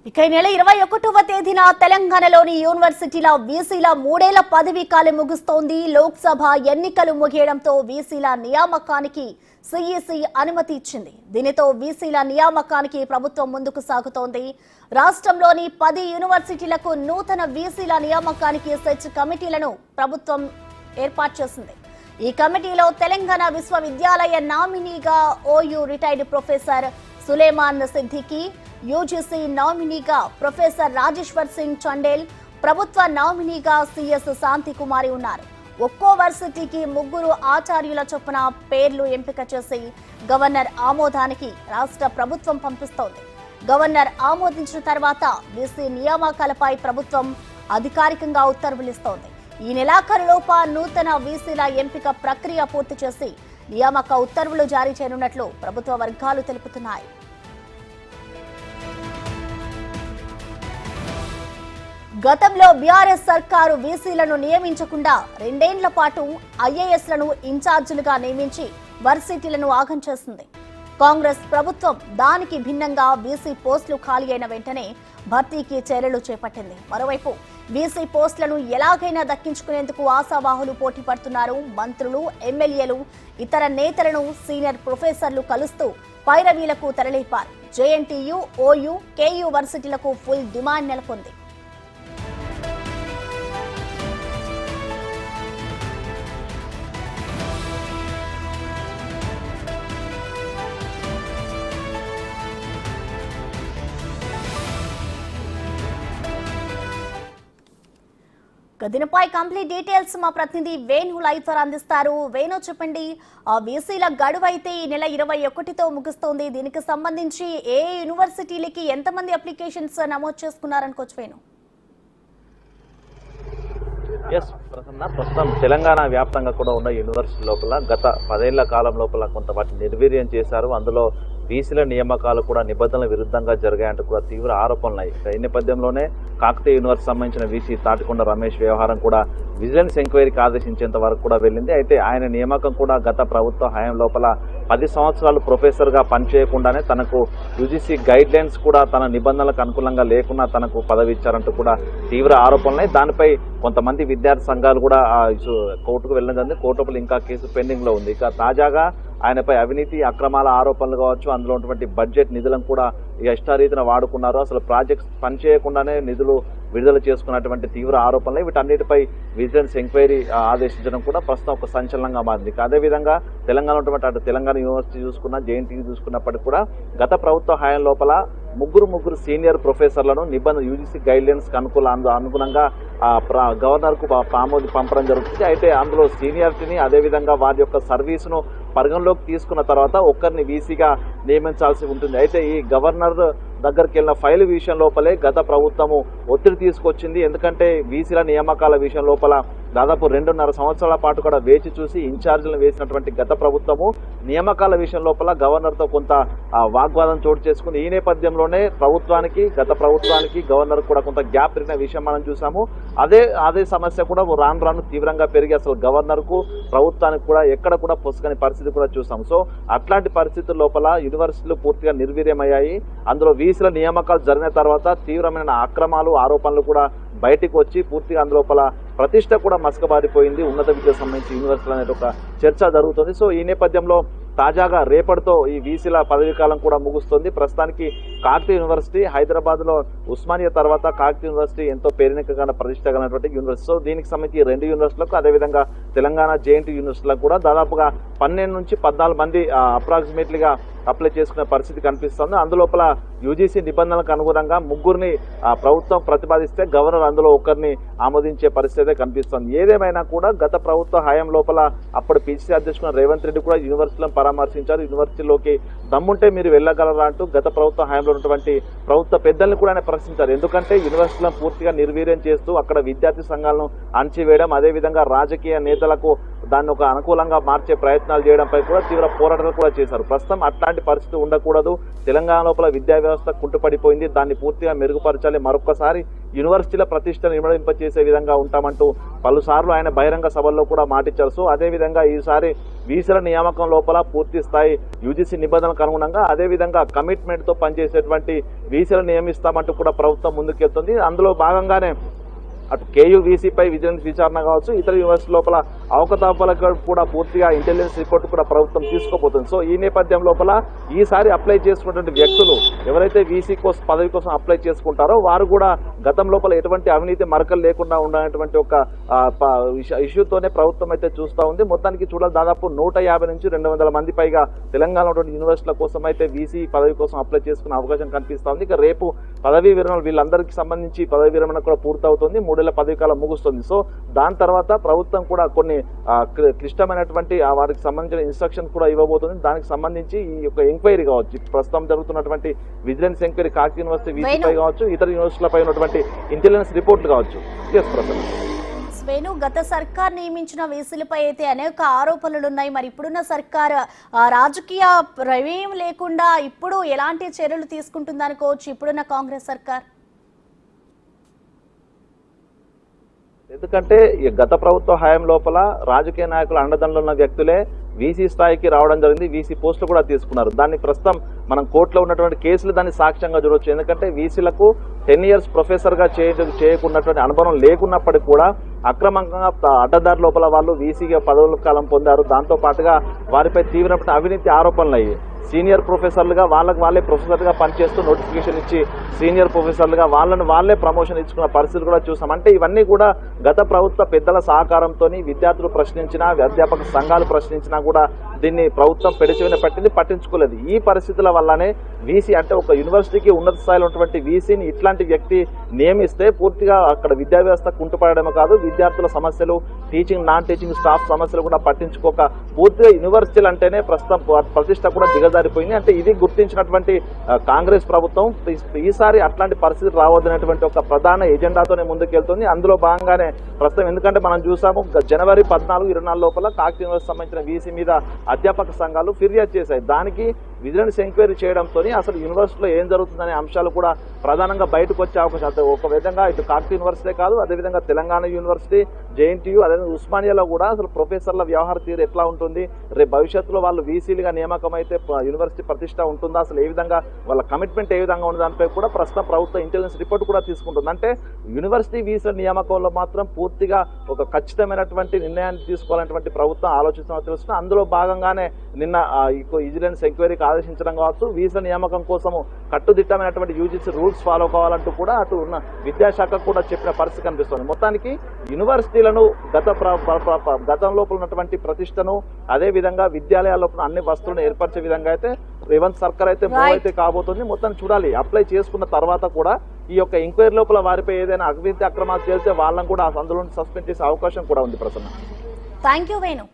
ఇక ఈ నెల 21వ తేదీన తెలంగాణలోని యూనివర్సిటీల వీసీల 3 ఏళ్ల పదవీ కాలం ముగుస్తోంది. లోక్సభ ఎన్నికలు ముగియడంతో వీసీల నియామకానికి సిఈసి అనుమతి ఇచ్చింది. దీనితో వీసీల నియామకానికి ప్రభుత్వం ముందుకు సాగుతోంది. రాష్ట్రంలోని 10 యూనివర్సిటీలకు నూతన వీసీల నియామకానికి సెర్చ్ కమిటీలను ప్రభుత్వం ఏర్పాటు చేసింది. ఈ కమిటీలో తెలంగాణ విశ్వవిద్యాలయ నామినీగా OU retired professor Suleman Siddiqui, UGC నామినీగా ప్రొఫెసర్ రాజేశ్వర్ సింగ్ చండేల్, ప్రభుత్వ నామినీగా సిఎస్ శాంతి కుమారి ఉన్నారు. ఒక్కో వర్సిటీకి 3 ఆచార్యుల చొప్పున పేర్లు ఎంపిక చేసి గవర్నర్ ఆమోదానికి రాష్ట్ర ప్రభుత్వం పంపిస్తోంది. గవర్నర్ ఆమోదించిన తర్వాత వీసీ నియామకాలపై ప్రభుత్వం అధికారికంగా ఉత్తర్వులిస్తోంది. ఈ నెలాఖరులోపు నూతన వీసీల ఎంపిక ప్రక్రియ పూర్తి చేసి నియామక ఉత్తర్వులు జారీ చేయనున్నట్లు ప్రభుత్వ వర్గాలు తెలుపుతున్నాయి. గతంలో బీఆర్ఎస్ సర్కారు వీసీలను నియమించకుండా 2 ఏళ్ల పాటు ఐఏఎస్లను ఇన్ఛార్జీలుగా నియమించి వర్సిటీలను ఆగం చేసింది. కాంగ్రెస్ ప్రభుత్వం దానికి భిన్నంగా వీసీ పోస్టులు ఖాళీ అయిన వెంటనే భర్తీకి చర్యలు చేపట్టింది. మరోవైపు వీసీ పోస్టులను ఎలాగైనా దక్కించుకునేందుకు ఆశావాహులు పోటీ పడుతున్నారు. మంత్రులు, ఎమ్మెల్యేలు, ఇతర నేతలను సీనియర్ ప్రొఫెసర్లు కలుస్తూ పైరవీలకు తెరలేపారు. జేఎన్టీయూ, ఓయూ, కేయూ వర్సిటీలకు ఫుల్ డిమాండ్ నెలకొంది. దీనిపై కంప్లీట్ డీటెయిల్స్ మా ప్రతినిధి వేణు లైవ్ ద్వారా అందిస్తారు. వేణు, చెప్పండి, వీసీల గడువు అయితే ఈ నెల 21తో ముగుస్తోంది. దీనికి సంబంధించి ఏ యూనివర్సిటీలకి ఎంతమంది అప్లికేషన్స్ నమోదు చేసుకున్నారనుకోవచ్చు వేణు? ప్రస్తుతం తెలంగాణ వ్యాప్తంగా కూడా ఉన్న యూనివర్సిటీ లోపల గత 10 ఏళ్ల కాలం లోపల కొంత వాటిని నిర్వీర్యం చేశారు. అందులో వీసీల నియామకాలు కూడా నిబంధనల విరుద్ధంగా జరిగాయంటూ కూడా తీవ్ర ఆరోపణలు. ఈ నేపథ్యంలోనే కాకతీయ యూనివర్సిటీ సంబంధించిన వీసీ తాటికొండ రమేష్ వ్యవహారం కూడా విజిలెన్స్ ఎంక్వైరీకి ఆదేశించేంత వరకు కూడా వెళ్ళింది. అయితే ఆయన నియామకం కూడా గత ప్రభుత్వ హయాం లోపల 10 సంవత్సరాలు ప్రొఫెసర్గా పనిచేయకుండానే తనకు యూజీసీ గైడ్ లైన్స్ కూడా తన నిబంధనలకు అనుకూలంగా లేకుండా తనకు పదవి ఇచ్చారంటూ కూడా తీవ్ర ఆరోపణలు. దానిపై కొంతమంది విద్యార్థి సంఘాలు కూడా కోర్టుకు వెళ్ళడం జరిగింది. కోర్టులో ఇంకా కేసు పెండింగ్ లో ఉంది. ఇక తాజాగా ఆయనపై అవినీతి అక్రమాల ఆరోపణలు కావచ్చు, అందులో ఉన్నటువంటి బడ్జెట్ నిధులను కూడా ఇష్టారీతిన వాడుకున్నారు, అసలు ప్రాజెక్ట్స్ పనిచేయకుండానే నిధులు విడుదల చేసుకున్నటువంటి తీవ్ర ఆరోపణలు, వీటన్నిటిపై విజిలెన్స్ ఎంక్వైరీ ఆదేశించడం కూడా ప్రస్తుతం ఒక సంచలనంగా మారింది. అదేవిధంగా తెలంగాణ ఉన్నటువంటి అటు తెలంగాణ యూనివర్సిటీ చూసుకున్నా, జేఎన్టీ చూసుకున్నప్పటికీ కూడా గత ప్రభుత్వ హయాం లోపల ముగ్గురు సీనియర్ ప్రొఫెసర్లను నిబంధన యూజీసీ గైడ్ లైన్స్ అనుగుణంగా గవర్నర్ కు పంపడం జరుగుతుంది. అయితే అందులో సీనియారిటీని అదేవిధంగా వారి యొక్క సర్వీసును పరిగణలోకి తీసుకున్న తర్వాత ఒక్కరిని వీసీగా నియమించాల్సి ఉంటుంది. అయితే ఈ గవర్నర్ దగ్గరికి వెళ్ళిన ఫైల్ విషయం లోపలే గత ప్రభుత్వము ఒత్తిడి తీసుకొచ్చింది. ఎందుకంటే వీసీల నియామకాల విషయం లోపల దాదాపు 2.5 సంవత్సరాల పాటు కూడా వేచి చూసి ఇన్ఛార్జీలను వేసినటువంటి గత ప్రభుత్వము నియామకాల విషయం లోపల గవర్నర్తో కొంత వాగ్వాదం చోటు చేసుకుంది. ఈ నేపథ్యంలోనే గత ప్రభుత్వానికి గవర్నర్ కూడా కొంత గ్యాప్ పెరిగిన విషయం మనం చూసాము. అదే సమస్య కూడా రాను తీవ్రంగా పెరిగి అసలు గవర్నర్ కు ప్రభుత్వానికి కూడా ఎక్కడ కూడా పొసగని పరిస్థితి కూడా చూసాము. సో అట్లాంటి పరిస్థితుల లోపల యూనివర్సిటీలు పూర్తిగా నిర్వీర్యమయ్యాయి. అందులో వీసీల నియామకాలు జరిగిన తర్వాత తీవ్రమైన అక్రమాలు, ఆరోపణలు కూడా బయటికి వచ్చి పూర్తిగా అందులోపల ప్రతిష్ట కూడా మసకబారిపోయింది. ఉన్నత విద్యకు సంబంధించి యూనివర్సిటీలు అనేది ఒక చర్చ జరుగుతుంది. సో ఈ నేపథ్యంలో తాజాగా రేపటితో ఈ వీసీల పదవీ కాలం కూడా ముగుస్తుంది. ప్రస్తుతానికి కాకతీయ యూనివర్సిటీ, హైదరాబాద్ లో ఉస్మానియా తర్వాత కాకతీయ యూనివర్సిటీ ఎంతో పేరునికగా ప్రతిష్ట కలిగినటువంటి యూనివర్సిటీ. సో దీనికి సంబంధించి 2 యూనివర్సిటీలకు అదేవిధంగా తెలంగాణ జేఎన్టీ యూనివర్సిటీలకు కూడా దాదాపుగా 12 నుంచి 14 మంది అప్రాక్సిమేట్లీగా అప్లై చేసుకునే పరిస్థితి కనిపిస్తుంది. అందులోపల యూజీసీ నిబంధనలకు అనుగుణంగా 3 ప్రభుత్వం ప్రతిపాదిస్తే గవర్నర్ అందులో ఒకరిని ఆమోదించే పరిస్థితి కనిపిస్తుంది. ఏదేమైనా కూడా గత ప్రభుత్వ హయాం లోపల అప్పుడు పిసిసి అధ్యక్షుడు రేవంత్ రెడ్డి కూడా యూనివర్సిటీలను పరామర్శించారు. యూనివర్సిటీలోకి దమ్ముంటే మీరు వెళ్ళగలరా అంటూ గత ప్రభుత్వ హయాంలో ఉన్నటువంటి ప్రభుత్వ పెద్దల్ని కూడా ఆయన ప్రశ్నించారు. ఎందుకంటే యూనివర్సిటీలను పూర్తిగా నిర్వీర్యం చేస్తూ అక్కడ విద్యార్థి సంఘాలను అణచివేయడం, అదేవిధంగా రాజకీయ నేతలకు దాన్ని ఒక అనుకూలంగా మార్చే ప్రయత్నాలు చేయడంపై కూడా తీవ్ర పోరాటాలు కూడా చేశారు. ప్రస్తుతం అట్లాంటి పరిస్థితి ఉండకూడదు. తెలంగాణ లోపల విద్యా వ్యవస్థ కుంటుపడిపోయింది. దాన్ని పూర్తిగా మెరుగుపరచాలి. మరొకసారి యూనివర్సిటీల ప్రతిష్టను ఇమడింపచేసే విధంగా ఉంటామంటూ పలుసార్లు ఆయన బహిరంగ సభల్లో కూడా మాటిచ్చారు. సో అదేవిధంగా ఈసారి వీసీల నియామకం లోపల పూర్తి స్థాయి యూజీసీ నిబంధనలకు అనుగుణంగా అదేవిధంగా కమిట్మెంట్తో పనిచేసేటువంటి వీసీలను నియమిస్తామంటూ కూడా ప్రభుత్వం ముందుకెళ్తుంది. అందులో భాగంగానే అటు కేయూవీసీపై విజిలెన్స్ విచారణ కావచ్చు, ఇతర యూనివర్సిటీ లోపల అవకతవకలకు కూడా పూర్తిగా ఇంటెలిజెన్స్ రిపోర్ట్ కూడా ప్రభుత్వం తీసుకోబోతుంది. సో ఈ నేపథ్యం లోపల ఈసారి అప్లై చేసుకున్నటువంటి వ్యక్తులు ఎవరైతే వీసీ కోసం పదవి కోసం అప్లై చేసుకుంటారో వారు కూడా గతం లోపల ఎటువంటి అవినీతి మరకలు లేకుండా ఉండనటువంటి ఒక ఇష్యూతోనే ప్రభుత్వం అయితే చూస్తూ ఉంది. మొత్తానికి చూడాలి, దాదాపు 150 నుంచి 200 మంది పైగా తెలంగాణ యూనివర్సిటీల కోసం అయితే వీసీ పదవి కోసం అప్లై చేసుకునే అవకాశం కనిపిస్తూ ఉంది. ఇక రేపు పదవీ విరమణ వీళ్ళందరికీ సంబంధించి పదవీ విరమణ కూడా పూర్తవుతుంది, 3 ఏళ్ల పదవి కాలం ముగుస్తుంది. సో దాని తర్వాత ప్రభుత్వం కూడా కొన్ని క్లిష్టమైనటువంటి వారికి సంబంధించిన ఇన్స్ట్రక్షన్ కూడా ఇవ్వబోతుంది. దానికి సంబంధించి ఈ యొక్క ఎంక్వైరీ కావచ్చు, ప్రస్తుతం జరుగుతున్నటువంటి విజిలెన్స్ ఎంక్వైరీ కాకతీయ యూనివర్సిటీ వీసీపై కావచ్చు, ఇతర యూనివర్సిటీలపై ఉన్నటువంటి ఇంటెలిజెన్స్ రిపోర్ట్లు కావచ్చు. వేణు, గత సర్కార్ నియమించిన వీసీలపై అయితే అనేక ఆరోపణలు ఉన్నాయి. మరి ఇప్పుడున్న సర్కార్ రాజకీయ ప్రమేయం లేకుండా ఇప్పుడు ఎలాంటి చర్యలు తీసుకుంటుందనుకోవచ్చు ఇప్పుడున్న కాంగ్రెస్ సర్కార్? ఎందుకంటే ఈ గత ప్రభుత్వ హయాం లోపల రాజకీయ నాయకుల అండదండలు ఉన్న వ్యక్తులే వీసీ స్థాయికి రావడం జరిగింది, వీసీ పోస్టులు కూడా తీసుకున్నారు. దాన్ని ప్రస్తుతం మనం కోర్టులో ఉన్నటువంటి కేసులు దాన్ని సాక్ష్యంగా చూడవచ్చు. ఎందుకంటే వీసీలకు 10 years ప్రొఫెసర్గా చేయకున్నటువంటి అనుభవం లేకున్నప్పటికీ కూడా అక్రమంగా అడ్డదారి లోపల వాళ్ళు వీసీగా పదవుల కాలం పొందారు. దాంతో పాటుగా వారిపై తీవ్రమైన అవినీతి ఆరోపణలు అయ్యాయి. సీనియర్ ప్రొఫెసర్లుగా వాళ్ళే ప్రొఫెసర్గా పనిచేస్తూ నోటిఫికేషన్ ఇచ్చి సీనియర్ ప్రొఫెసర్లుగా వాళ్ళే ప్రమోషన్ ఇచ్చుకున్న పరిస్థితులు కూడా చూసాం. అంటే ఇవన్నీ కూడా గత ప్రభుత్వ పెద్దల సహకారంతో విద్యార్థులు ప్రశ్నించినా, అధ్యాపక సంఘాలు ప్రశ్నించినా కూడా దీన్ని ప్రభుత్వం పెడిచెవిన పట్టించుకోలేదు. ఈ పరిస్థితుల వల్లనే వీసీ అంటే ఒక యూనివర్సిటీకి ఉన్నత స్థాయిలో ఉన్నటువంటి వీసీని ఇట్లాంటి వ్యక్తి నియమిస్తే పూర్తిగా అక్కడ విద్యా వ్యవస్థ కుంటుపడడమే కాదు, విద్యార్థుల సమస్యలు, టీచింగ్ నాన్ టీచింగ్ స్టాఫ్ సమస్యలు కూడా పట్టించుకోక పూర్తిగా యూనివర్సిటీలు అంటేనే ప్రస్తుతం ప్రతిష్ట కూడా దిగజారిపోయింది. అంటే ఇది గుర్తించినటువంటి కాంగ్రెస్ ప్రభుత్వం ఈసారి అట్లాంటి పరిస్థితి రావద్దనేటువంటి ఒక ప్రధాన ఎజెండాతోనే ముందుకెళ్తుంది. అందులో భాగంగానే ప్రస్తుతం ఎందుకంటే మనం చూసాము జనవరి 14, 24 లోపల కాకతీయ యూనివర్సిటీ సంబంధించిన వీసీ మీద అధ్యాపక సంఘాలు ఫిర్యాదు చేశాయి. దానికి విజిలెన్స్ ఎంక్వైరీ చేయడంతో అసలు యూనివర్సిటీలో ఏం జరుగుతుందనే అంశాలు కూడా ప్రధానంగా బయటకు వచ్చే అవకాశం. ఒక విధంగా ఇటు కాకతీయ యూనివర్సిటీ కాదు, అదేవిధంగా తెలంగాణ యూనివర్సిటీ, జేఎన్టీయూ, అదేవిధంగా ఉస్మానియాలో కూడా అసలు ప్రొఫెసర్ల వ్యవహార తీరు ఎట్లా ఉంటుంది, రేపు భవిష్యత్తులో వాళ్ళు వీసీలుగా నియామకం అయితే యూనివర్సిటీ ప్రతిష్ట ఉంటుందా, అసలు ఏ విధంగా వాళ్ళ కమిట్మెంట్ ఏ విధంగా ఉంది దానిపై కూడా ప్రస్తుతం ప్రభుత్వం ఇంటెలిజెన్స్ రిపోర్ట్ కూడా తీసుకుంటుంది. అంటే యూనివర్సిటీ వీసీల నియామకంలో మాత్రం పూర్తిగా ఒక ఖచ్చితమైనటువంటి నిర్ణయాన్ని తీసుకోవాలనేటువంటి ప్రభుత్వం ఆలోచిస్తున్నట్టు తెలుస్తుంది. అందులో భాగంగానే నిన్న విజిలెన్స్ ఎంక్వైరీకి ఆదేశించడం కావచ్చు, వీసా నియామకం కోసము కట్టుదిట్టమైనటువంటి యూజీసీ రూల్స్ ఫాలో కావాలంటూ కూడా అటు ఉన్న విద్యాశాఖ కూడా చెప్పిన పరిస్థితి కనిపిస్తుంది. మొత్తానికి యూనివర్సిటీలను గతం లోపల ఉన్నటువంటి ప్రతిష్టను, అదే విధంగా విద్యాలయాల్లో అన్ని వస్తువులను ఏర్పరిచే విధంగా అయితే రేవంత్ సర్కార్ అయితే మూవ్ అయితే కాబోతుంది. మొత్తం చూడాలి, అప్లై చేసుకున్న తర్వాత కూడా ఈ యొక్క ఎంక్వైరీ లోపల వారిపై ఏదైనా అవినీతి అక్రమాలు చేస్తే వాళ్ళని కూడా అందులో సస్పెండ్ చేసే అవకాశం కూడా ఉంది. Prasanna, thank you Venu.